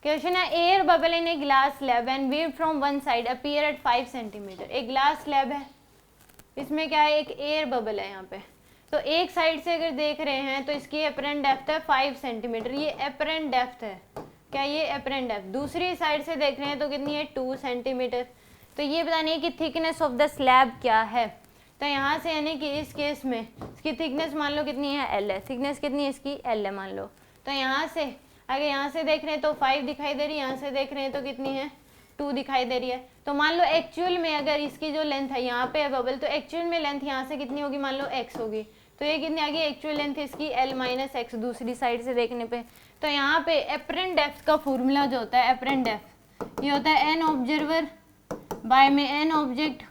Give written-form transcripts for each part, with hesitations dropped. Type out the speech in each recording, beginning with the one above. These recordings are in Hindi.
क्वेश्चन है air bubble in a glass slab and wave from one side appear eight 5 centimetre. एक ग्लास स्लैब है, इसमें क्या है, एक एयर बबल है यहाँ पे। तो एक साइड से अगर देख रहे हैं तो इसकी अपरेंट डेप्थ है 5 सेंटीमीटर, ये अपरेंट डेप्थ है, क्या ये अपरेंट डेप्थ। दूसरी साइड से देख रहे हैं तो कितनी है 2 सेंटीमीटर। तो ये बतानी है कि थिकनेस ऑफ द स्लैब क्या है। तो यहाँ से यानी कि इस केस में इसकी थिकनेस मान लो कितनी है, एल है। थिकनेस कितनी है इसकी, एल है मान लो। तो यहाँ से अगर यहाँ से देख रहे हैं तो 5 दिखाई दे रही है, यहाँ से देख रहे हैं तो कितनी है 2 दिखाई दे रही है। तो मान लो एक्चुअल में अगर इसकी जो लेंथ है यहाँ पे है बबल, तो एक्चुअल में लेंथ यहाँ से कितनी होगी, मान लो x होगी। तो ये कितनी आ गई एक्चुअल लेंथ इसकी l माइनस एक्स दूसरी साइड से देखने पे। तो यहाँ पे अपरेंट डेप्थ का फॉर्मूला जो होता है, अपरेंट डेप्थ ये होता है n ऑब्जर्वर बाय में n ऑब्जेक्ट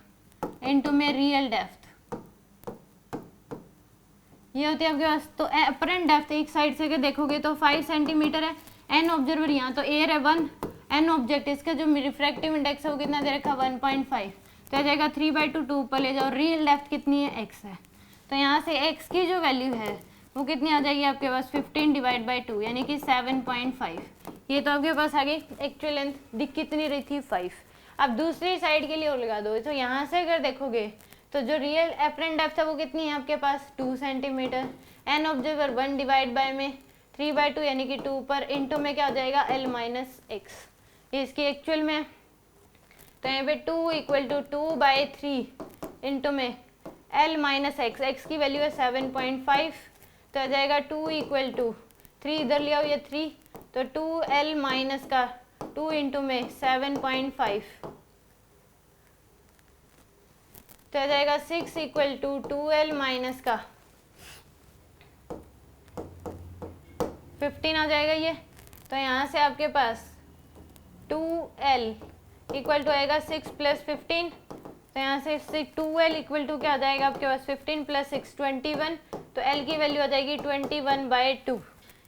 इनटू में रियल डेप्थ, ये होती है आपके पास। तो अपरेंट डेप्थ एक साइड से अगर देखोगे तो 5 सेंटीमीटर है, n ऑब्जर्वर यहाँ तो एयर है 1, n ऑब्जेक्ट इसका जो रिफ्रैक्टिव इंडेक्स है वो कितना दे रखा है 1.5, तो आ जाएगा 3/2, 2 ऊपर ले जाओ। रियल डेप्थ कितनी है, x है। तो यहाँ से x की जो वैल्यू है वो कितनी आ जाएगी आपके पास 15/2 यानी कि 7.5। ये तो आपके पास आ गई एक्चुअल लेंथ, दिख कितनी रही थी 5। अब दूसरी साइड के लिए और लगा दो। तो यहाँ से अगर देखोगे तो जो रियल अपरेंट डेप्थ है वो कितनी है आपके पास 2 centimetre, n observer 1 divide by में 3/2 यानी कि 2 पर इंटू में क्या हो जाएगा l माइनस एक्स, ये इसकी एक्चुअल में। तो यहाँ पे 2 इक्वल टू 2/3 इंटू में l माइनस एक्स, एक्स की वैल्यू है 7.5, तो आ जाएगा 2 इक्वल टू 3 इधर ले आओ ये 3, तो 2l माइनस का 2 इंटू में 7.5, तो आ जाएगा 6 इक्वल टू 2l माइनस का 15 आ जाएगा ये। तो यहाँ से आपके पास 2l इक्वल टू आएगा 6 प्लस 15, तो यहाँ से 2l इक्वल टू क्या आ जाएगा आपके पास 15 प्लस 6 21, तो l की वैल्यू आ जाएगी 21/2,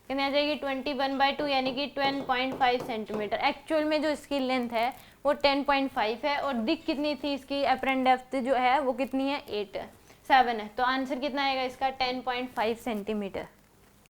कितनी आ जाएगी 21/2 यानी कि 10.5 सेंटीमीटर। एक्चुअल में जो इसकी लेंथ है वो 10.5 है और दिख कितनी थी इसकी अपरेंट डेप्थ जो है वो कितनी है 7 है। तो आंसर कितना आएगा इसका 10.5 सेंटीमीटर।